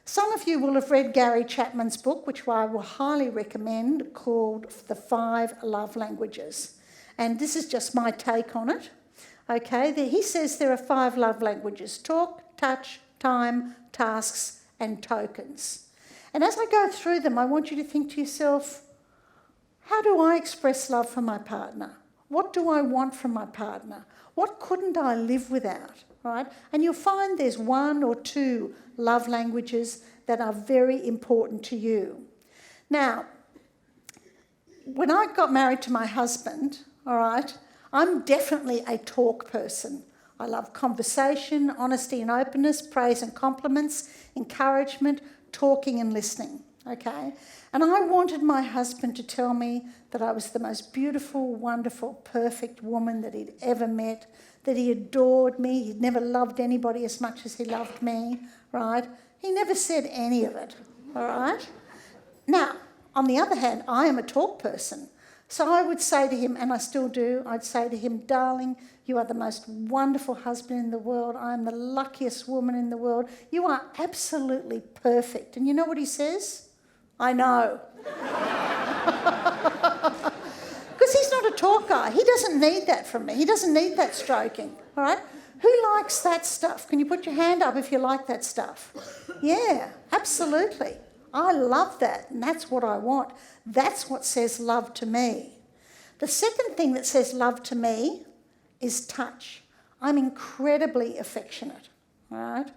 Some of you will have read Gary Chapman's book, which I will highly recommend, called The 5 Love Languages. And this is just my take on it. Okay, he says there are 5 love languages: talk, touch, time, tasks, and tokens. And as I go through them, I want you to think to yourself, how do I express love for my partner? What do I want from my partner? What couldn't I live without, right? And you'll find there's 1 or 2 love languages that are very important to you. Now, when I got married to my husband, all right, I'm definitely a talk person. I love conversation, honesty and openness, praise and compliments, encouragement, talking and listening, okay? And I wanted my husband to tell me that I was the most beautiful, wonderful, perfect woman that he'd ever met, that he adored me, he'd never loved anybody as much as he loved me, right? He never said any of it, all right? Now, on the other hand, I am a talk person. So I would say to him, and I still do, I'd say to him, darling, you are the most wonderful husband in the world. I am the luckiest woman in the world. You are absolutely perfect. And you know what he says? I know. Because he's not a talk guy. He doesn't need that from me. He doesn't need that stroking, all right? Who likes that stuff? Can you put your hand up if you like that stuff? Yeah, absolutely. I love that, and that's what I want. That's what says love to me. The second thing that says love to me is touch. I'm incredibly affectionate, all right?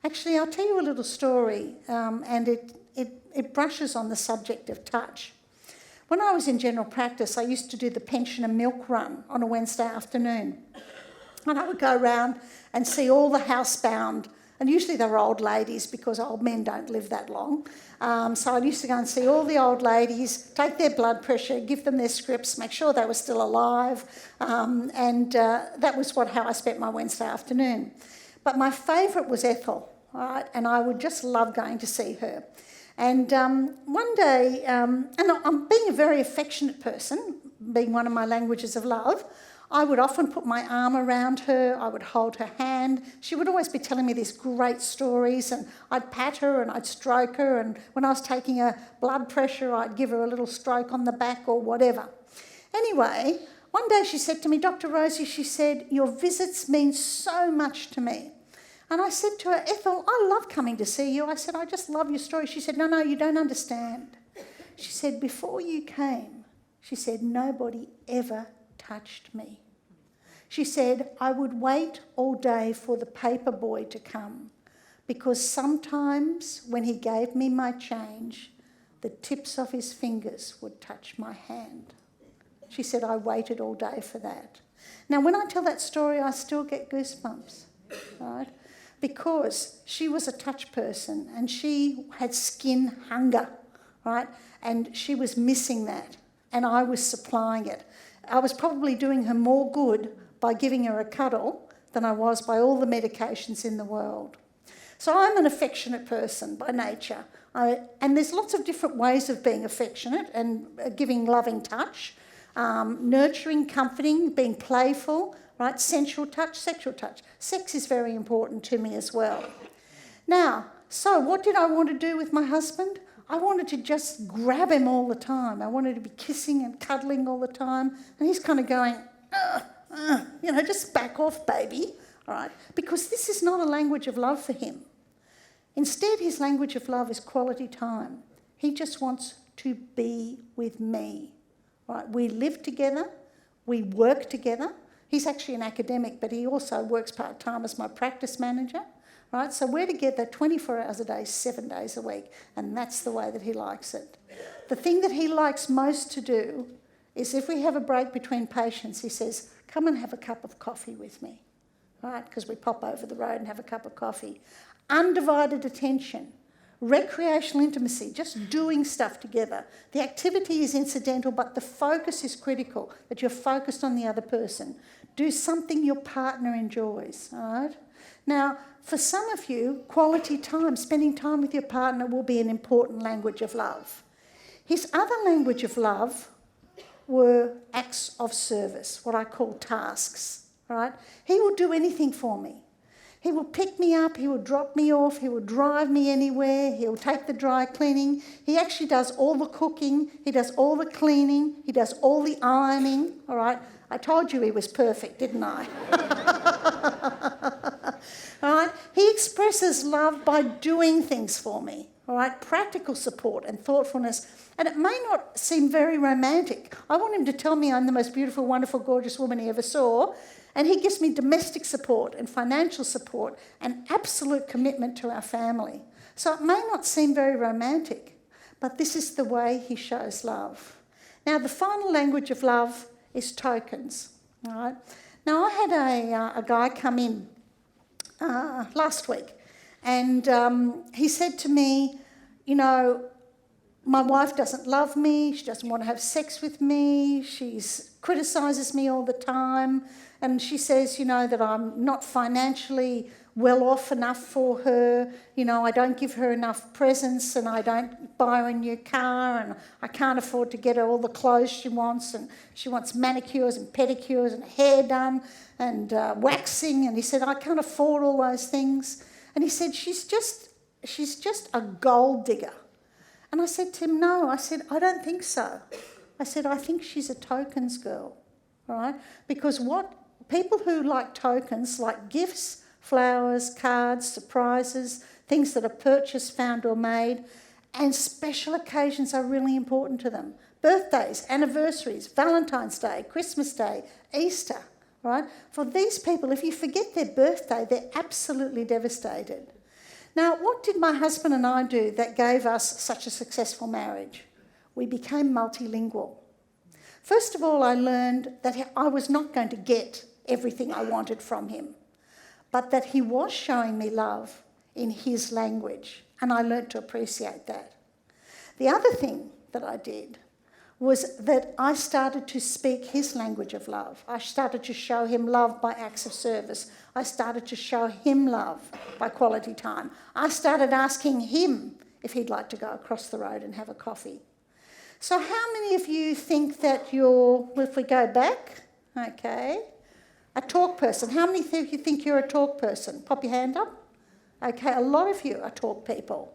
Actually, I'll tell you a little story, and it brushes on the subject of touch. When I was in general practice, I used to do the pensioner milk run on a Wednesday afternoon. And I would go around and see all the housebound, and usually they were old ladies because old men don't live that long. So I used to go and see all the old ladies, take their blood pressure, give them their scripts, make sure they were still alive, and that was how I spent my Wednesday afternoon. But my favourite was Ethel, all right, and I would just love going to see her. And one day, and I'm being a very affectionate person, being one of my languages of love, I would often put my arm around her, I would hold her hand. She would always be telling me these great stories, and I'd pat her and I'd stroke her, and when I was taking her blood pressure, I'd give her a little stroke on the back or whatever. Anyway, one day she said to me, Dr. Rosie, she said, your visits mean so much to me. And I said to her, Ethel, I love coming to see you. I said, I just love your story. She said, no, you don't understand. She said, before you came, she said, nobody ever touched me. She said, I would wait all day for the paper boy to come because sometimes when he gave me my change, the tips of his fingers would touch my hand. She said, I waited all day for that. Now, when I tell that story, I still get goosebumps, right? Because she was a touch person and she had skin hunger, right? And she was missing that and I was supplying it. I was probably doing her more good by giving her a cuddle than I was by all the medications in the world. So I'm an affectionate person by nature. And there's lots of different ways of being affectionate and giving loving touch, nurturing, comforting, being playful, right? Sensual touch, sexual touch. Sex is very important to me as well. Now, so what did I want to do with my husband? I wanted to just grab him all the time. I wanted to be kissing and cuddling all the time. And he's kind of going, just back off, baby, all right? Because this is not a language of love for him. Instead, his language of love is quality time. He just wants to be with me, right? We live together. We work together. He's actually an academic, but he also works part-time as my practice manager. Right, so we're together 24 hours a day, 7 days a week, and that's the way that he likes it. The thing that he likes most to do is if we have a break between patients, he says, come and have a cup of coffee with me, right, because we pop over the road and have a cup of coffee. Undivided attention, recreational intimacy, just doing stuff together. The activity is incidental, but the focus is critical, that you're focused on the other person. Do something your partner enjoys, all right? Now, for some of you, quality time, spending time with your partner will be an important language of love. His other language of love were acts of service, what I call tasks, right? He will do anything for me. He will pick me up, he will drop me off, he will drive me anywhere, he'll take the dry cleaning. He actually does all the cooking, he does all the cleaning, he does all the ironing, all right? I told you he was perfect, didn't I? All right? He expresses love by doing things for me, all right? Practical support and thoughtfulness. And it may not seem very romantic. I want him to tell me I'm the most beautiful, wonderful, gorgeous woman he ever saw. And he gives me domestic support and financial support and absolute commitment to our family. So it may not seem very romantic, but this is the way he shows love. Now, the final language of love is tokens. All right? Now, I had a guy come in last week, and he said to me, you know, my wife doesn't love me, she doesn't want to have sex with me, she criticises me all the time, and she says, you know, that I'm not financially well off enough for her, you know, I don't give her enough presents and I don't buy her a new car and I can't afford to get her all the clothes she wants, and she wants manicures and pedicures and hair done and waxing, and he said, I can't afford all those things. And he said, she's just a gold digger. And I said to him, no, I said, I don't think so. I said, I think she's a tokens girl, all right? Because what people who like tokens, like gifts, flowers, cards, surprises, things that are purchased, found or made, and special occasions are really important to them. Birthdays, anniversaries, Valentine's Day, Christmas Day, Easter, right? For these people, if you forget their birthday, they're absolutely devastated. Now, what did my husband and I do that gave us such a successful marriage? We became multilingual. First of all, I learned that I was not going to get everything I wanted from him, but that he was showing me love in his language, and I learned to appreciate that. The other thing that I did was that I started to speak his language of love. I started to show him love by acts of service. I started to show him love by quality time. I started asking him if he'd like to go across the road and have a coffee. So how many of you think that if we go back, okay, a talk person. How many of you think you're a talk person? Pop your hand up. Okay, a lot of you are talk people.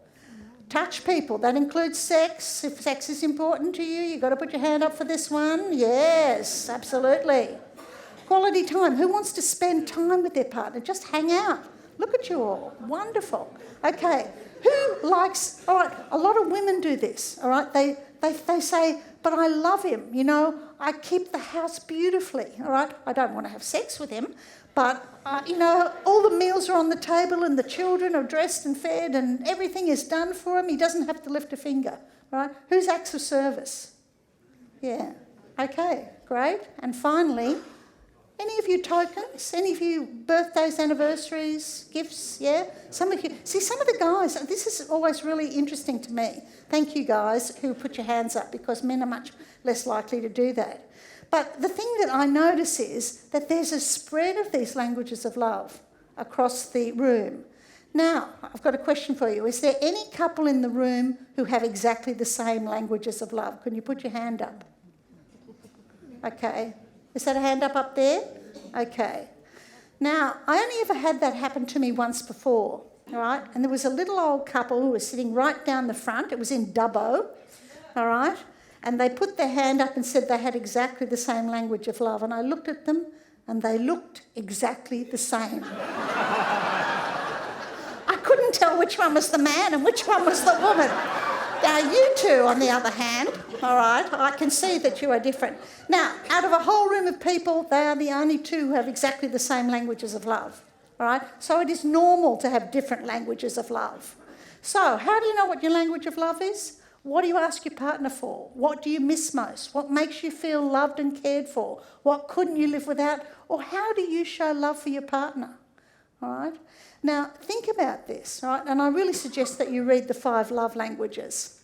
Touch people, that includes sex. If sex is important to you, you've got to put your hand up for this one. Yes, absolutely. Quality time. Who wants to spend time with their partner? Just hang out. Look at you all. Wonderful. Okay, who likes... All right, a lot of women do this, all right? They say, but I love him, you know, I keep the house beautifully, all right? I don't want to have sex with him, but, you know, all the meals are on the table and the children are dressed and fed and everything is done for him. He doesn't have to lift a finger, right? Who's acts of service? Yeah. Okay, great. And finally, any of you tokens? Any of you birthdays, anniversaries, gifts? Yeah? Some of you... See, some of the guys... This is always really interesting to me. Thank you, guys, who put your hands up, because men are much less likely to do that. But the thing that I notice is that there's a spread of these languages of love across the room. Now, I've got a question for you. Is there any couple in the room who have exactly the same languages of love? Can you put your hand up? Okay. Is that a hand up there? Okay. Now, I only ever had that happen to me once before, all right? And there was a little old couple who was sitting right down the front. It was in Dubbo, all right? And they put their hand up and said they had exactly the same language of love. And I looked at them and they looked exactly the same. I couldn't tell which one was the man and which one was the woman. Now, you two, on the other hand, all right, I can see that you are different. Now, out of a whole room of people, they are the only two who have exactly the same languages of love, all right? So it is normal to have different languages of love. So how do you know what your language of love is? What do you ask your partner for? What do you miss most? What makes you feel loved and cared for? What couldn't you live without? Or how do you show love for your partner? All right? Now, think about this, all right? And I really suggest that you read the 5 love languages.